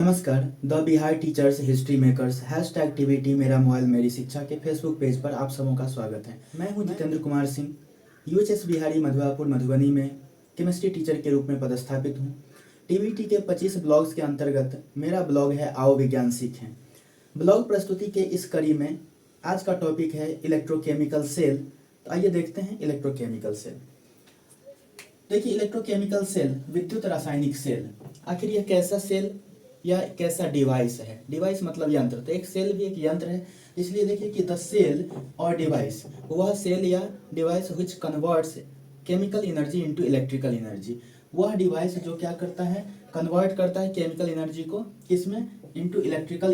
नमस्कार। The Bihar teachers history makers hashtag TBT मेरा mobile मेरी शिक्षा के फेसबुक पेज पर आप सबों का स्वागत है। मैं हूं जितेंद्र कुमार सिंह, यूएचएस बिहारी मधुआपुर मधुबनी में केमिस्ट्री टीचर के रूप में पदस्थापित हूं। टीबीटी के 25 ब्लॉग्स के अंतर्गत मेरा ब्लॉग है आओ विज्ञान सीखें। ब्लॉग प्रस्तुति के इस कड़ी में आज का टॉपिक है इलेक्ट्रोकेमिकल सेल। तो आइए देखते हैं इलेक्ट्रोकेमिकल सेल। देखिए, इलेक्ट्रोकेमिकल सेल विद्युत रासायनिक सेल, आखिर यह कैसा सेल या कैसा डिवाइस है। डिवाइस मतलब यंत्र, तो एक सेल भी एक यंत्र है। इसलिए देखिए कि द सेल और डिवाइस, वह सेल या device which converts chemical energy into electrical energy, वह डिवाइस जो क्या करता है, कन्वर्ट करता है केमिकल एनर्जी को किसमें, इनटू इलेक्ट्रिकल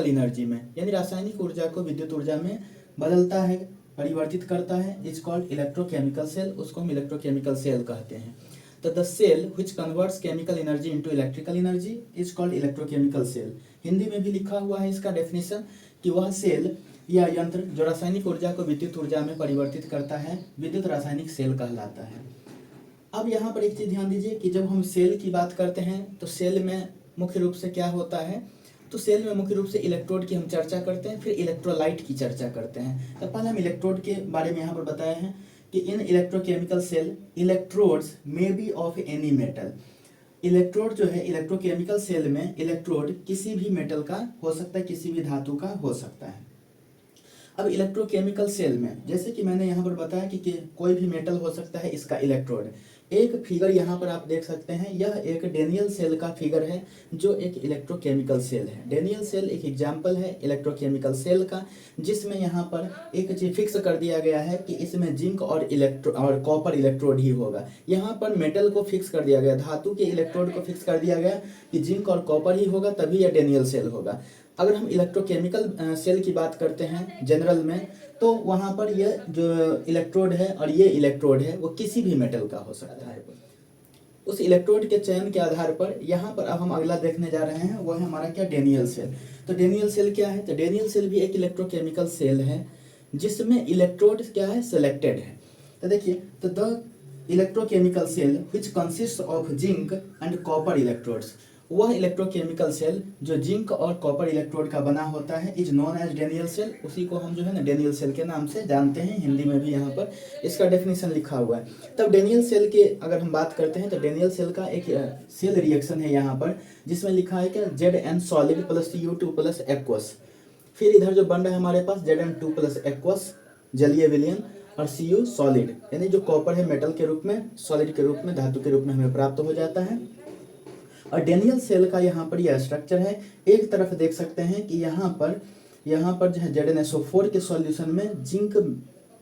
एनर्जी में, यानी रासायनिक ऊर्जा को विद्युत ऊर्जा में बदलता है, परिवर्तित करता है। इज कॉल्ड इलेक्ट्रोकेमिकल सेल, उसको हम इलेक्ट्रोकेमिकल सेल कहते हैं। तो the cell which converts chemical energy into electrical energy is called electrochemical cell। Hindi में भी लिखा हुआ है इसका डेफिनेशन कि वह सेल या यंत्र जो रासायनिक ऊर्जा को विद्युत ऊर्जा में परिवर्तित करता है, विद्युत रासायनिक सेल कहलाता है। अब यहाँ पर एक चीज ध्यान दीजिए कि जब हम सेल की बात करते हैं तो सेल में मुख्य रूप से क्या होता है, तो सेल में मुख्य रूप से इलेक्ट्रोड की हम चर्चा करते हैं, फिर इलेक्ट्रोलाइट की चर्चा करते हैं। तो पहले हम इलेक्ट्रोड के बारे में यहाँ पर बताए हैं कि इन electrochemical cell electrodes may be of any metal. Electrode जो है इलेक्ट्रोकेमिकल सेल में इलेक्ट्रोड किसी भी मेटल का हो सकता है, किसी भी धातु का हो सकता है। अब इलेक्ट्रोकेमिकल सेल में जैसे कि मैंने यहाँ पर बताया कि कोई भी मेटल हो सकता है इसका इलेक्ट्रोड। एक फिगर यहाँ पर आप देख सकते हैं, यह एक डेनियल सेल का फिगर है जो एक इलेक्ट्रोकेमिकल सेल है। डेनियल सेल एक एग्जाम्पल है इलेक्ट्रोकेमिकल सेल का, जिसमें यहाँ पर एक चीज फिक्स कर दिया गया है कि इसमें जिंक और कॉपर इलेक्ट्रोड ही होगा। यहाँ पर मेटल को फिक्स कर दिया गया, धातु के इलेक्ट्रोड को फिक्स कर दिया गया कि जिंक और कॉपर ही होगा, तभी यह डेनियल सेल होगा। अगर हम इलेक्ट्रोकेमिकल सेल की बात करते हैं जनरल में, तो वहाँ पर यह जो इलेक्ट्रोड है और ये इलेक्ट्रोड है वो किसी भी मेटल का हो सकता है। उस इलेक्ट्रोड के चयन के आधार पर यहाँ पर अब हम अगला देखने जा रहे हैं, वो है हमारा क्या, डेनियल सेल। तो डेनियल सेल क्या है, तो डेनियल सेल भी एक इलेक्ट्रोकेमिकल सेल है जिसमें इलेक्ट्रोड क्या है, सिलेक्टेड है। तो देखिए, तो the electrochemical cell which consist of zinc and copper electrodes, वह इलेक्ट्रोकेमिकल सेल जो जिंक और कॉपर इलेक्ट्रोड का बना होता है is known as Daniell cell. उसी को हम जो है ना डेनियल सेल के नाम से जानते हैं, हिंदी में भी यहाँ पर इसका डेफिनेशन लिखा हुआ है। तब डेनियल सेल के अगर हम बात करते हैं तो डेनियल सेल का एक सेल रिएक्शन है यहाँ पर, जिसमें लिखा है क्या, Zn solid plus U2 plus aqueous. फिर इधर जो बन रहा है हमारे पास Zn2 प्लस एक्वस जलीय विलयन, और Cu सॉलिड, यानी जो कॉपर है मेटल के रूप में, सॉलिड के रूप में, धातु के रूप में हमें प्राप्त हो जाता है। और डेनियल सेल का यहाँ पर यह स्ट्रक्चर है। एक तरफ देख सकते हैं कि यहाँ पर जो है ZnSO4 के सॉल्यूशन में जिंक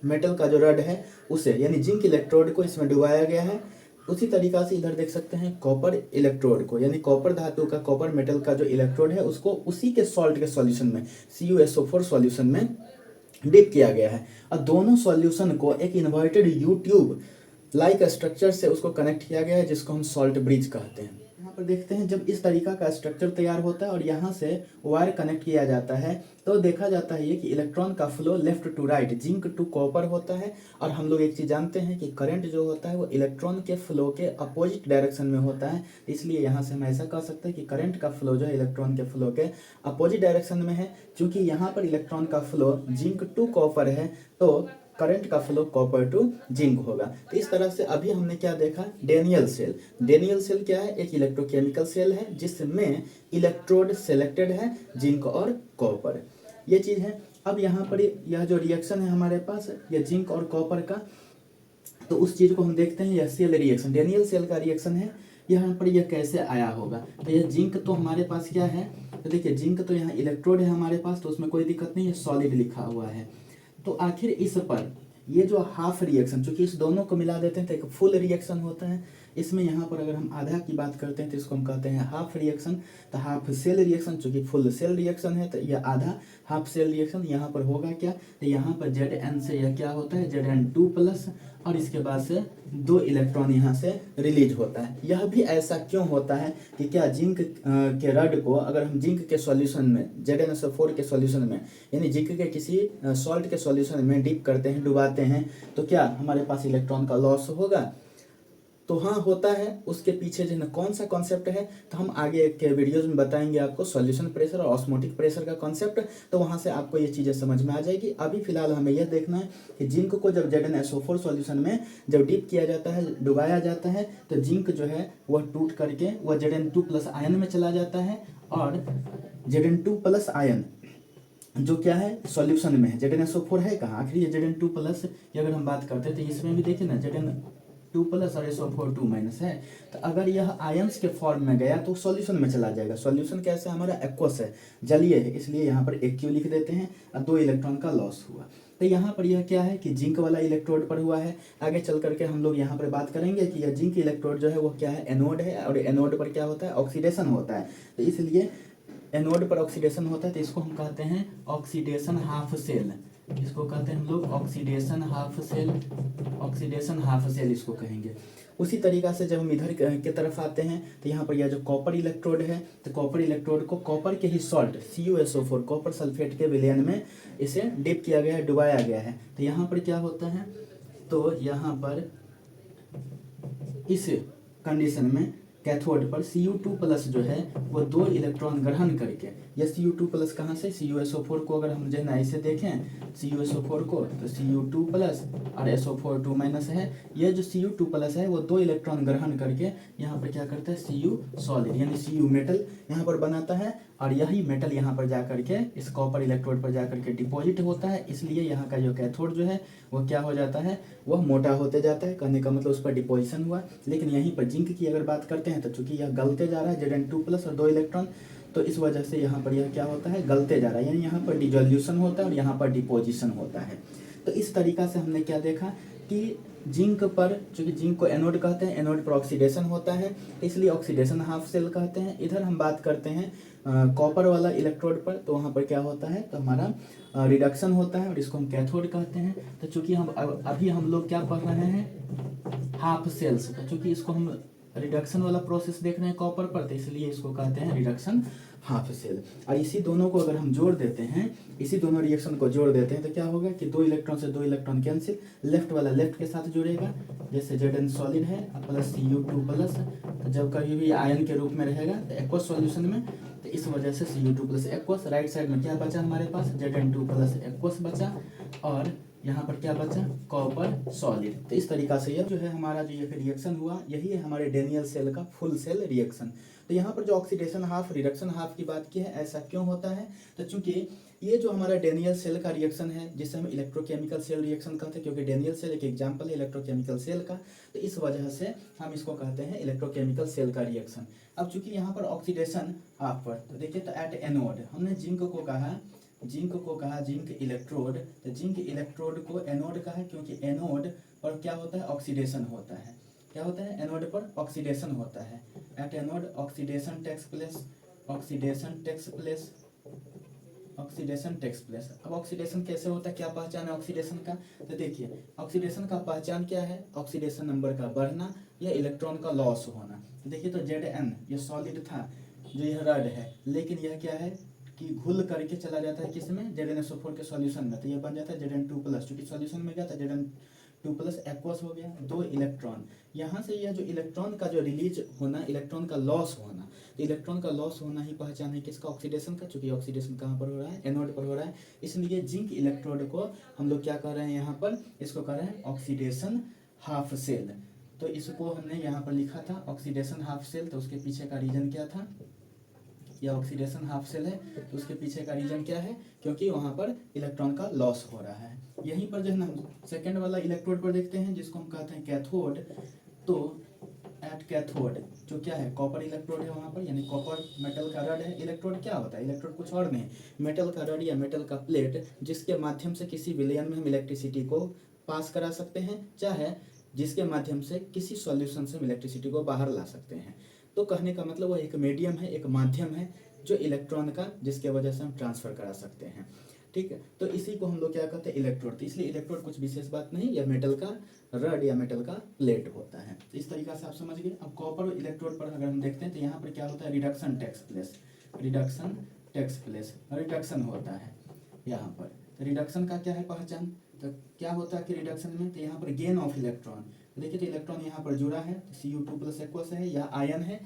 मेटल का जो रड है उसे, यानी जिंक इलेक्ट्रोड को इसमें डुबाया गया है। उसी तरीका से इधर देख सकते हैं कॉपर इलेक्ट्रोड को, यानी कॉपर धातु का, कॉपर मेटल का जो इलेक्ट्रोड है उसको उसी के सॉल्ट के सॉल्यूशन में, CuSO4 सॉल्यूशन में डिप किया गया है। और दोनों सॉल्यूशन को एक inverted you tube like structure से उसको कनेक्ट किया गया है, जिसको हम सॉल्ट ब्रिज कहते हैं। यहाँ पर देखते हैं जब इस तरीका का स्ट्रक्चर तैयार होता है और यहाँ से वायर कनेक्ट किया जाता है, तो देखा जाता है ये कि इलेक्ट्रॉन का flow left to right, zinc to copper होता है। और हम लोग एक चीज जानते हैं कि करंट जो होता है वो इलेक्ट्रॉन के फ्लो के अपोजिट डायरेक्शन में होता है, इसलिए यहाँ से हम ऐसा कह सकते हैं कि करंट का फ्लो जो है इलेक्ट्रॉन के फ्लो के अपोजिट डायरेक्शन में है। चूंकि यहाँ पर इलेक्ट्रॉन का फ्लो जिंक टू कॉपर है, तो करंट का फ्लो कॉपर टू जिंक होगा। तो इस तरह से अभी हमने क्या देखा, डेनियल सेल। डेनियल सेल क्या है, एक इलेक्ट्रोकेमिकल सेल है जिसमें इलेक्ट्रोड सेलेक्टेड है, जिंक और कॉपर, ये चीज है। अब यहाँ पर यह जो रिएक्शन है हमारे पास, यह जिंक और कॉपर का, तो उस चीज को हम देखते हैं, यह सेल रिएक्शन, डेनियल सेल का रिएक्शन है। यहाँ पर यह कैसे आया होगा, तो यह जिंक तो हमारे पास क्या है, तो देखिए जिंक तो यहाँ इलेक्ट्रोड है हमारे पास, तो उसमें कोई दिक्कत नहीं है, सॉलिड लिखा हुआ है। तो आखिर इस पर ये जो हाफ रिएक्शन, चूंकि इस दोनों को मिला देते हैं तो एक फुल रिएक्शन होता है। इसमें यहाँ पर अगर हम आधा की बात करते हैं तो इसको हम कहते हैं हाफ रिएक्शन। तो हाफ सेल रिएक्शन, चूंकि फुल सेल रिएक्शन है तो यह आधा हाफ सेल रिएक्शन। यहाँ पर होगा क्या, तो यहाँ पर Zn से यह क्या होता है, Zn2 प्लस, और इसके बाद से 2 इलेक्ट्रॉन यहाँ से रिलीज होता है। यह भी ऐसा क्यों होता है कि क्या जिंक के रड को अगर हम जिंक के सॉल्यूशन में, ZnSO4 के सॉल्यूशन में, यानी जिंक के किसी सॉल्ट के सॉल्यूशन में डिप करते हैं, डुबाते हैं, तो क्या हमारे पास इलेक्ट्रॉन का लॉस होगा, तो हाँ होता है, उसके पीछे जो है ना कौन सा कॉन्सेप्ट है, तो हम आगे के वीडियोज में बताएंगे आपको सॉल्यूशन प्रेशर और ऑस्मोटिक प्रेशर का कॉन्सेप्ट, तो वहाँ से आपको ये चीज़ें समझ में आ जाएगी। अभी फिलहाल हमें यह देखना है कि जिंक को जब ZnSO4 सॉल्यूशन में जब डिप किया जाता है, डुबाया जाता है, तो जिंक जो है वह टूट करके वह Zn2+ आयन में चला जाता है, और Zn2+ आयन जो क्या है सॉल्यूशन में है, ZnSO4 है कहाँ, आखिर ये Zn2+ की अगर हम बात करते हैं तो इसमें भी देखिए ना Zn2+ और SO4 2- है, तो अगर यह आयंस के फॉर्म में गया तो सॉल्यूशन में चला जाएगा। सॉल्यूशन कैसे, हमारा एक्वस है, जलीय है, इसलिए यहाँ पर AQ लिख देते हैं और 2 इलेक्ट्रॉन का लॉस हुआ। तो यहाँ पर यह क्या है कि जिंक वाला इलेक्ट्रोड पर हुआ है। आगे चल करके हम लोग यहाँ पर बात करेंगे कि यह जिंक इलेक्ट्रोड जो है वो क्या है, एनोड है, और एनोड पर क्या होता है, ऑक्सीडेशन होता है। तो इसलिए एनोड पर ऑक्सीडेशन होता है, तो इसको हम कहते हैं ऑक्सीडेशन हाफ सेल, इसको कहते हैं हम लोग oxidation half cell, oxidation half cell इसको कहेंगे। उसी तरीका से जब हम इधर के तरफ आते हैं तो यहाँ पर यह जो कॉपर इलेक्ट्रोड है, तो कॉपर इलेक्ट्रोड को कॉपर के ही सॉल्ट CuSO4 कॉपर सल्फेट के विलयन में इसे डिप किया गया है, डुबाया गया है। तो यहाँ पर क्या होता है, तो यहाँ पर इस कंडीशन में कैथोड पर Cu2+ जो है वो 2 इलेक्ट्रॉन ग्रहण करके, यह Cu2+ कहाँ से, CuSO4 को अगर हम जो है ना ऐसे देखें CuSO4 को, तो Cu2+ और SO4 2- है, यह जो Cu2+ है वो 2 इलेक्ट्रॉन ग्रहण करके यहाँ पर क्या करता है, Cu सॉलिड यानी Cu मेटल यहाँ पर बनाता है, और यही मेटल यहाँ पर जा करके इस कॉपर इलेक्ट्रोड पर जा करके डिपॉजिट होता है। इसलिए यहाँ का जो कैथोड जो है वो क्या हो जाता है, वह मोटा होते जाता है, कहने का मतलब उस पर डिपोजिशन हुआ। लेकिन यहीं पर जिंक की अगर बात करते हैं तो चूंकि यह गलते जा रहा है Zn2+ और 2 इलेक्ट्रॉन, तो इस वजह से यहाँ पर यह क्या होता है, गलते जा रहा है, यानी यहाँ पर डिजोल्यूशन होता है और यहाँ पर डिपोजिशन होता है। तो इस तरीका से हमने क्या देखा कि जिंक पर, चूंकि जिंक को एनोड कहते हैं, एनोड पर ऑक्सीडेशन होता है, इसलिए ऑक्सीडेशन हाफ सेल कहते हैं। इधर हम बात करते हैं कॉपर वाला इलेक्ट्रोड पर, तो वहाँ पर क्या होता है, तो हमारा रिडक्शन होता है और इसको हम कैथोड कहते हैं। तो चूंकि हम अभी हम लोग क्या पढ़ रहे हैं, हाफ सेल्स, तो चूंकि इसको हम रिडक्शन वाला प्रोसेस देख रहे हैं कॉपर पर, तो इसलिए इसको कहते हैं रिडक्शन हाफ सेल। और इसी दोनों को अगर हम जोड़ देते हैं, इसी दोनों रिएक्शन को जोड़ देते हैं, तो क्या होगा कि 2 इलेक्ट्रॉन से 2 इलेक्ट्रॉन कैंसिल, लेफ्ट वाला लेफ्ट के साथ जुड़ेगा, जैसे Zn सॉलिड है प्लस Cu2+, तो जब कभी भी आयन के रूप में रहेगा तो एक्वस सॉल्यूशन में, तो इस वजह से Cu2+ एक्वस, राइट साइड में क्या बचा हमारे पास, Zn2+ एक्वस बचा, और यहाँ पर क्या बचा, कॉपर सॉलिड। तो इस तरीका से यह जो है हमारा जो ये रिएक्शन हुआ, यही है हमारे डेनियल सेल का फुल सेल रिएक्शन। तो यहाँ पर जो ऑक्सीडेशन हाफ रिडक्शन हाफ की बात की है, ऐसा क्यों होता है, तो चूंकि ये जो हमारा डेनियल सेल का रिएक्शन है, जिसे हम इलेक्ट्रोकेमिकल सेल रिएक्शन कहते हैं, क्योंकि डेनियल सेल एक एग्जांपल है इलेक्ट्रोकेमिकल सेल का, तो इस वजह से हम इसको कहते हैं इलेक्ट्रोकेमिकल सेल का रिएक्शन। अब चूंकि यहाँ पर ऑक्सीडेशन हाफ पर, तो देखिए, तो एट एनोड हमने जिंक को कहा, जिंक इलेक्ट्रोड, तो जिंक इलेक्ट्रोड को एनोड कहा, क्योंकि एनोड पर क्या होता है, ऑक्सीडेशन होता है। क्या होता है, एनोड पर ऑक्सीडेशन होता है, at anode oxidation takes place, oxidation takes place, oxidation takes place. अब ऑक्सीडेशन कैसे होता है, क्या पहचान है ऑक्सीडेशन का, तो देखिए ऑक्सीडेशन का पहचान क्या है, ऑक्सीडेशन नंबर का बढ़ना या इलेक्ट्रॉन का लॉस होना। देखिए तो Zn ये सॉलिड था, जो यह रड है, लेकिन यह क्या है कि घुल करके चला जाता है किसमें, ZnSO4 के सॉल्यूशन में, तो ये बन जाता है Zn2+, चूंकि सॉल्यूशन में गया था Zn2+ एक्वस हो गया, 2 इलेक्ट्रॉन। यहाँ से यह जो इलेक्ट्रॉन का जो रिलीज होना, इलेक्ट्रॉन का लॉस होना, तो इलेक्ट्रॉन का लॉस होना ही पहचान है किसका, ऑक्सीडेशन का, चूंकि ऑक्सीडेशन कहाँ पर हो रहा है, एनोड पर हो रहा है। इसलिए जिंक इलेक्ट्रोड को हम लोग क्या कर रहे हैं यहाँ पर, इसको कर रहे हैं ऑक्सीडेशन हाफ सेल। तो इसको हमने यहाँ पर लिखा था ऑक्सीडेशन हाफ सेल, तो उसके पीछे का रीजन क्या था, या ऑक्सीडेशन हाफ सेल है, तो उसके पीछे का रीजन क्या है, क्योंकि वहाँ पर इलेक्ट्रॉन का लॉस हो रहा है। यहीं पर जो है ना सेकेंड वाला इलेक्ट्रोड पर देखते हैं, जिसको हम कहते हैं कैथोड। तो एट कैथोड जो क्या है, कॉपर इलेक्ट्रोड है वहाँ पर, यानी कॉपर मेटल का रड है। इलेक्ट्रोड क्या होता है, इलेक्ट्रोड कुछ और नहीं, मेटल का रड या मेटल का प्लेट, जिसके माध्यम से किसी विलयन में हम इलेक्ट्रिसिटी को पास करा सकते हैं, चाहे जिसके माध्यम से किसी सॉल्यूशन से हम इलेक्ट्रिसिटी को बाहर ला सकते हैं। तो कहने का मतलब वो एक मीडियम है, एक माध्यम है, जो इलेक्ट्रॉन का, जिसके वजह से हम ट्रांसफर करा सकते हैं। ठीक है, तो इसी को हम लोग क्या कहते हैं, इलेक्ट्रोड। तो इसलिए इलेक्ट्रोड कुछ विशेष बात नहीं, या मेटल का रड या मेटल का प्लेट होता है। तो इस तरीका से आप समझ गए। अब कॉपर इलेक्ट्रोड पर अगर हम देखते हैं, तो यहाँ पर क्या होता है, reduction takes place, reduction takes place, reduction होता है यहाँ पर। तो रिडक्शन का क्या है पहचान, तो क्या होता है कि रिडक्शन में, तो यहाँ पर गेन ऑफ इलेक्ट्रॉन, देखिए तो इलेक्ट्रॉन यहाँ पर जुड़ा है, Cu2+ एक्वस है, यह आयन है,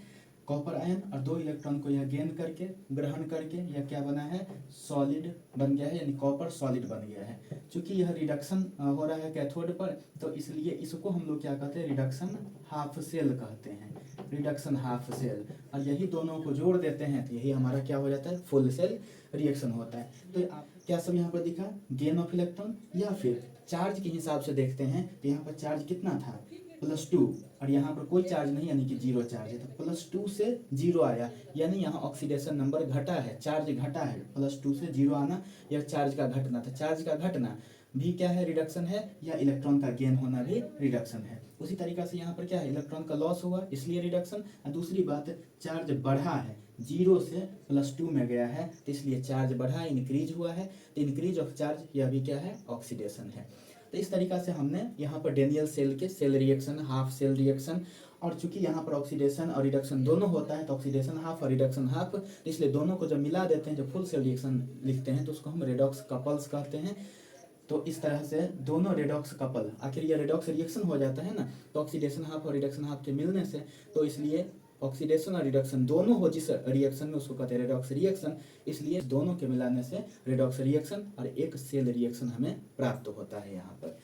कॉपर आयन, और 2 इलेक्ट्रॉन को यह गेन करके ग्रहण करके यह क्या बना है, सॉलिड बन गया है, यानी कॉपर सॉलिड बन गया है। चूंकि यह रिडक्शन हो रहा है कैथोड पर, तो इसलिए इसको हम लोग क्या कहते हैं, रिडक्शन हाफ सेल कहते हैं, रिडक्शन हाफ सेल। और यही दोनों को जोड़ देते हैं तो यही हमारा क्या हो जाता है, फुल सेल रिएक्शन होता है। तो आप क्या सब यहाँ पर दिखा, गेन ऑफ इलेक्ट्रॉन, या फिर चार्ज के हिसाब से देखते हैं तो यहाँ पर चार्ज कितना था, +2, और यहाँ पर कोई चार्ज नहीं यानी कि 0 चार्ज है, तो +2 से 0 आया, यानी यहाँ ऑक्सीडेशन नंबर घटा है, चार्ज घटा है, +2 से 0 आना यह चार्ज का घटना था। चार्ज का घटना भी क्या है, रिडक्शन है, या इलेक्ट्रॉन का गेन होना भी रिडक्शन है। उसी तरीका से यहाँ पर क्या है, इलेक्ट्रॉन का लॉस हुआ इसलिए रिडक्शन, और दूसरी बात चार्ज बढ़ा है, 0 से +2 में गया है तो इसलिए चार्ज बढ़ा, इंक्रीज हुआ है, तो इंक्रीज ऑफ चार्ज यह भी क्या है, ऑक्सीडेशन है। तो इस तरीका से हमने यहाँ पर डेनियल सेल के cell reaction, half cell reaction, और चूंकि यहाँ पर ऑक्सीडेशन और रिडक्शन दोनों होता है तो ऑक्सीडेशन हाफ और रिडक्शन हाफ, तो इसलिए दोनों को जब मिला देते हैं, जब फुल सेल रिएक्शन लिखते हैं तो उसको हम रेडॉक्स कपल्स कहते हैं। तो इस तरह से दोनों रेडॉक्स कपल, आखिर यह रेडॉक्स रिएक्शन हो जाता है ना, तो ऑक्सीडेशन हाफ और रिडक्शन हाफ के मिलने से, तो इसलिए ऑक्सीडेशन और रिडक्शन दोनों हो जिस रिएक्शन में उसको कहते हैं रेडॉक्स रिएक्शन, इसलिए दोनों के मिलाने से रेडॉक्स रिएक्शन और एक सेल रिएक्शन हमें प्राप्त होता है यहाँ पर।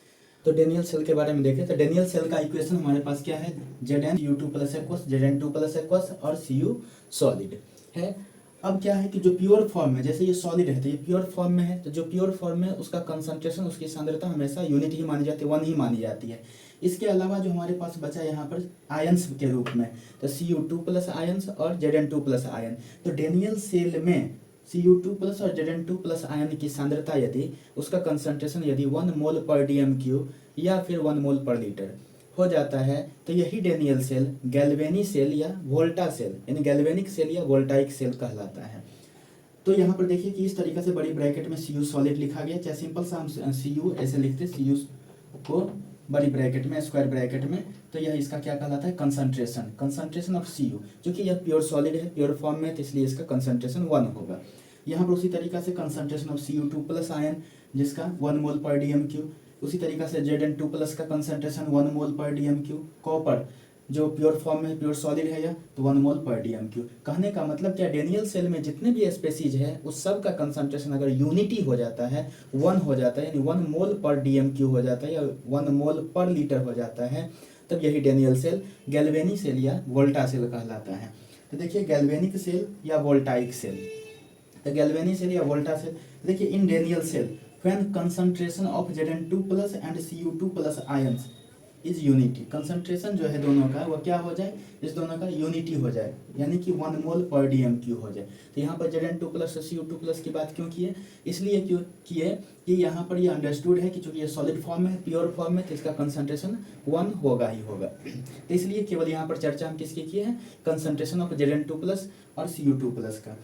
तो डेनियल सेल के बारे में देखें तो डेनियल सेल का इक्वेशन हमारे पास क्या है, Zn(Cu2+ aqueous, Zn2+ aqueous और Cu सॉलिड है। अब क्या है कि जो प्योर फॉर्म में, जैसे ये सॉलिड है तो ये प्योर फॉर्म में है, तो जो प्योर फॉर्म में उसका कंसंट्रेशन, उसकी सांद्रता हमेशा यूनिट ही मानी जाती है, 1 ही मानी जाती है। इसके अलावा जो हमारे पास बचा यहाँ पर आयंस के रूप में, तो Cu2+ आयंस और Zn2+ आयन, तो डेनियल सेल में Cu2+ और Zn2+ आयन की सांद्रता यदि उसका कंसंट्रेशन यदि 1 मोल पर dm³ या फिर 1 मोल पर लीटर हो जाता है, तो यही डेनियल सेल गैल्वेनी सेल या वोल्टा सेल, यानी गैल्वेनिक सेल या वोल्टाइक सेल कहलाता है। तो यहाँ पर देखिए कि इस तरीके से बड़ी ब्रैकेट में Cu सॉलिड लिखा गया, चाहे सिंपल सा हम Cu ऐसे लिखते, Cu को बड़ी ब्रैकेट में, स्क्वायर ब्रैकेट में, तो यह इसका क्या कहलाता है, कंसंट्रेशन, कंसंट्रेशन ऑफ Cu। क्योंकि यह प्योर सॉलिड है, प्योर फॉर्म में, तो इसलिए इसका कंसंट्रेशन 1 होगा। यहाँ पर उसी तरीका से कंसंट्रेशन ऑफ Cu2+ आयन जिसका 1 मोल पर dm³, उसी तरीका से Zn2+ का कंसंट्रेशन 1 मोल पर dm³, कॉपर जो प्योर फॉर्म में प्योर सॉलिड है यह, तो 1 मोल पर dm³। कहने का मतलब क्या, डेनियल सेल में जितने भी स्पेसीज है उस सब का कंसंट्रेशन अगर यूनिटी हो जाता है, 1 हो जाता है, यानी 1 मोल पर dm³ हो जाता है या 1 मोल पर लीटर हो जाता है, तब यही डेनियल सेल गैल्वेनिक सेल या वोल्टा सेल कहलाता है। तो देखिए गैल्वेनिक सेल या वोल्टाइक सेल, तो गैल्वेनिक सेल या वोल्टा सेल, देखिए इन Daniell cell when concentration of Zn2+ and Cu2+ ions is unity, concentration जो है दोनों का वो क्या हो जाए, इस दोनों का यूनिटी हो जाए, यानी कि 1 मोल पर dm³ हो जाए। तो यहाँ पर Zn2+ और Cu2+ की बात क्यों किए, इसलिए क्यों किए कि यहाँ पर ये अंडरस्टूड है कि चूंकि ये सॉलिड फॉर्म में है, प्योर फॉर्म में, तो इसका कंसंट्रेशन 1 होगा ही होगा। तो इसलिए केवल यहाँ पर चर्चा हम किसकी किए हैं, कंसंट्रेशन ऑफ Zn2+ और Cu2+ का।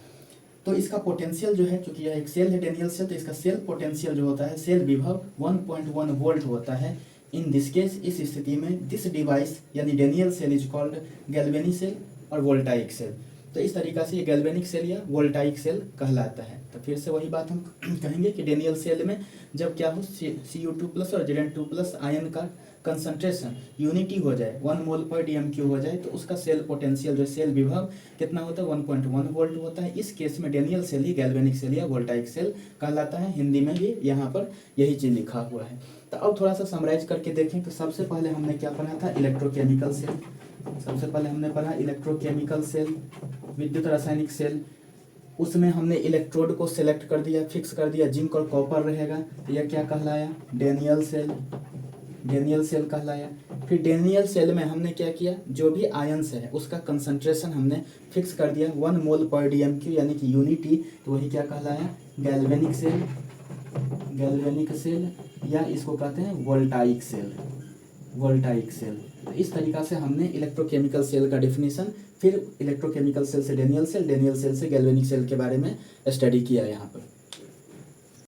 तो इसका पोटेंशियल जो है, क्योंकि यह एक सेल है डेनियल सेल, तो इसका सेल पोटेंशियल जो होता है, सेल विभव 1.1 वोल्ट होता है। इन दिस केस, इस स्थिति में दिस डिवाइस यानी Daniell cell is called galvanic cell और वोल्टाइक सेल। तो इस तरीका से ये गैल्वेनिक सेल या वोल्टाइक सेल कहलाता है। तो फिर से वही बात हम कहेंगे कि डेनियल सेल में जब क्या हो, Cu2+ और Zn2+ आयन का कंसंट्रेशन यूनिटी हो जाए, 1 मोल पर dm³ हो जाए, तो उसका सेल पोटेंशियल जो सेल विभव कितना होता है, 1.1 वोल्ट होता है। इस केस में डेनियल सेल ही गैल्वेनिक सेल या वोल्टाइक सेल कहलाता है। हिंदी में भी यहाँ पर यही चीज़ लिखा हुआ है। तो अब थोड़ा सा समराइज करके देखें तो सबसे पहले हमने क्या पढ़ा था, इलेक्ट्रोकेमिकल सेल। सबसे पहले हमने पढ़ा इलेक्ट्रोकेमिकल सेल, विद्युत रासायनिक सेल। उसमें हमने इलेक्ट्रोड को सिलेक्ट कर दिया, फिक्स कर दिया, जिंक और कॉपर रहेगा, तो यह क्या कहलाया, डेनियल सेल, डेनियल सेल कहलाया। फिर डेनियल सेल में हमने क्या किया, जो भी आयंस है उसका कंसंट्रेशन हमने फिक्स कर दिया 1 मोल पर dm³ यानी कि यूनिटी, तो वही क्या कहलाया, गैल्वेनिक सेल, गैल्वेनिक सेल, या इसको कहते हैं वोल्टाइक सेल, वोल्टाइक सेल। तो इस तरीका से हमने इलेक्ट्रोकेमिकल सेल का डेफिनेशन, फिर इलेक्ट्रोकेमिकल सेल से डेनियल सेल, डेनियल सेल से गैल्वेनिक सेल के बारे में स्टडी किया यहाँ पर।